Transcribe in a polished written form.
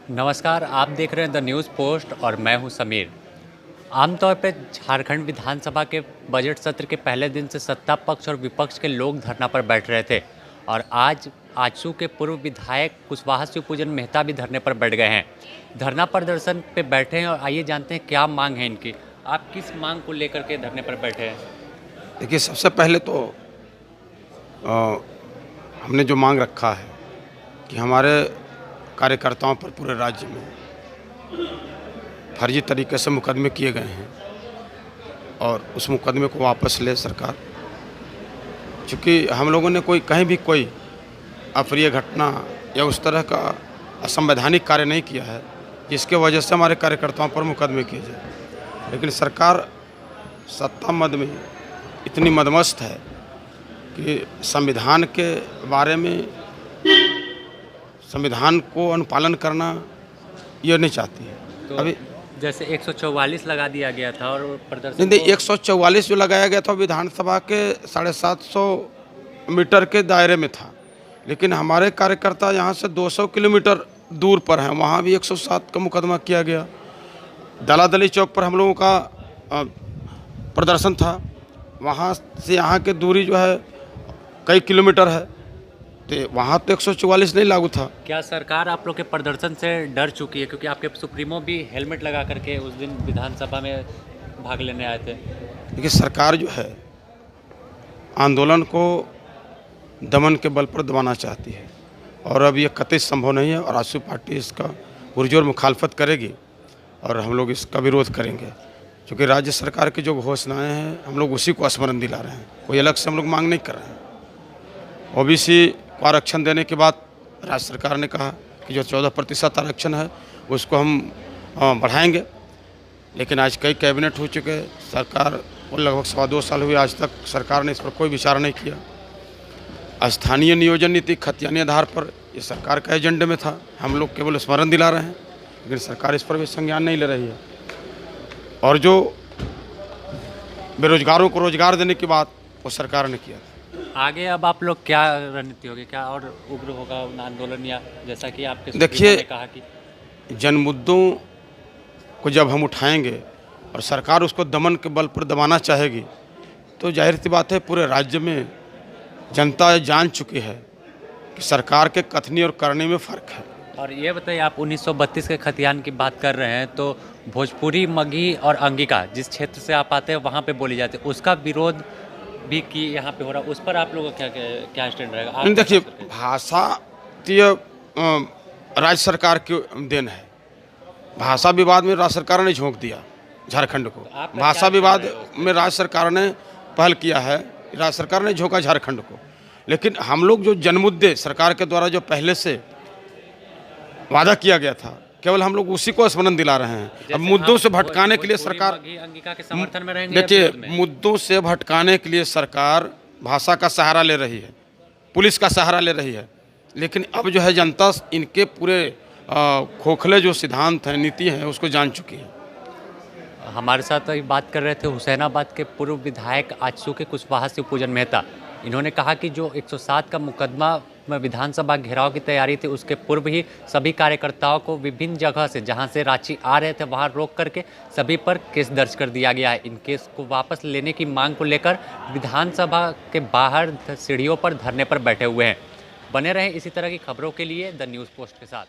नमस्कार, आप देख रहे हैं द न्यूज़ पोस्ट और मैं हूं समीर। आमतौर पे झारखंड विधानसभा के बजट सत्र के पहले दिन से सत्ता पक्ष और विपक्ष के लोग धरना पर बैठ रहे थे और आज आजसू के पूर्व विधायक कुशवाहा शिवपूजन मेहता भी धरने पर बैठ गए हैं। धरना प्रदर्शन पे बैठे हैं और आइए जानते हैं क्या मांग है इनकी। आप किस मांग को लेकर के धरने पर बैठे हैं? देखिए, सबसे पहले तो हमने जो मांग रखा है कि हमारे कार्यकर्ताओं पर पूरे राज्य में फर्जी तरीके से मुकदमे किए गए हैं और उस मुकदमे को वापस ले सरकार। चूँकि हम लोगों ने कहीं भी कोई अप्रिय घटना या उस तरह का असंवैधानिक कार्य नहीं किया है जिसके वजह से हमारे कार्यकर्ताओं पर मुकदमे किए जाए, लेकिन सरकार सत्ता मद में इतनी मदमस्त है कि संविधान के बारे में, संविधान को अनुपालन करना ये नहीं चाहती है। तो अभी जैसे 144 लगा दिया गया था और प्रदर्शन नहीं, 144 जो लगाया गया था विधानसभा के 750 मीटर के दायरे में था, लेकिन हमारे कार्यकर्ता यहाँ से 200 किलोमीटर दूर पर हैं, वहाँ भी 107 का मुकदमा किया गया। दलादली चौक पर हम लोगों का प्रदर्शन था, वहाँ से यहाँ की दूरी जो है कई किलोमीटर है, तो वहाँ तो 144 नहीं लागू था। क्या सरकार आप लोग के प्रदर्शन से डर चुकी है? क्योंकि आपके सुप्रीमो भी हेलमेट लगा करके उस दिन विधानसभा में भाग लेने आए थे। देखिए, सरकार जो है आंदोलन को दमन के बल पर दबाना चाहती है और अब ये कतई संभव नहीं है और आजसू पार्टी इसका पुरजोर मुखालफत करेगी और हम लोग इसका विरोध करेंगे, क्योंकि राज्य सरकार की जो घोषणाएं हैं हम लोग उसी को स्मरण दिला रहे हैं। कोई अलग से हम लोग मांग नहीं कर रहे हैं। ओबीसी को आरक्षण देने के बाद राज्य सरकार ने कहा कि जो 14% आरक्षण है उसको हम बढ़ाएंगे, लेकिन आज कई कैबिनेट हो चुके हैं, सरकार को लगभग 2.25 साल हुए, आज तक सरकार ने इस पर कोई विचार नहीं किया। स्थानीय नियोजन नीति खतियानी आधार पर ये सरकार का एजेंडे में था, हम लोग केवल स्मरण दिला रहे हैं, लेकिन सरकार इस पर भी संज्ञान नहीं ले रही है। और जो बेरोजगारों को रोजगार देने की बात वो सरकार ने किया। आगे अब आप लोग क्या रणनीति होगी? क्या और उग्र होगा आंदोलन, या जैसा कि आपके देखिए, ने कहा कि जन मुद्दों को जब हम उठाएंगे और सरकार उसको दमन के बल पर दबाना चाहेगी तो जाहिर सी बात है पूरे राज्य में जनता जान चुकी है कि सरकार के कथनी और करने में फ़र्क है। और ये बताइए, आप 1932 के खतियान की बात कर रहे हैं, तो भोजपुरी, मगही और अंगिका जिस क्षेत्र से आप आते हैं वहाँ पे बोली जाती है, उसका विरोध भी कि यहाँ पे हो रहा है, उस पर आप लोगों का क्या स्टैंड रहेगा? देखिए, भाषा राज्य सरकार की देन है। भाषा विवाद में राज्य सरकार ने झोंक दिया झारखंड को। भाषा विवाद में राज्य सरकार ने पहल किया है, राज्य सरकार ने झोंका झारखंड को। लेकिन हम लोग जो जनमुद्दे सरकार के द्वारा जो पहले से वादा किया गया था, केवल हम लोग उसी को स्मरण दिला रहे हैं। अब मुद्दों से भटकाने के लिए सरकार, अंगिका के समर्थन में रहेंगे। देखिए, मुद्दों से भटकाने के लिए सरकार भाषा का सहारा ले रही है, पुलिस का सहारा ले रही है, लेकिन अब जो है जनता इनके पूरे खोखले जो सिद्धांत हैं, नीति हैं, उसको जान चुकी है। हमारे साथ अभी बात कर रहे थे हुसैनाबाद के पूर्व विधायक आजसू के कुशवाहा शिवपूजन मेहता। इन्होंने कहा कि जो 107 का मुकदमा में विधानसभा घेराव की तैयारी थी, उसके पूर्व ही सभी कार्यकर्ताओं को विभिन्न जगह से, जहां से रांची आ रहे थे वहां रोक करके सभी पर केस दर्ज कर दिया गया है। इन केस को वापस लेने की मांग को लेकर विधानसभा के बाहर सीढ़ियों पर धरने पर बैठे हुए हैं। बने रहें इसी तरह की खबरों के लिए द न्यूज़ पोस्ट के साथ।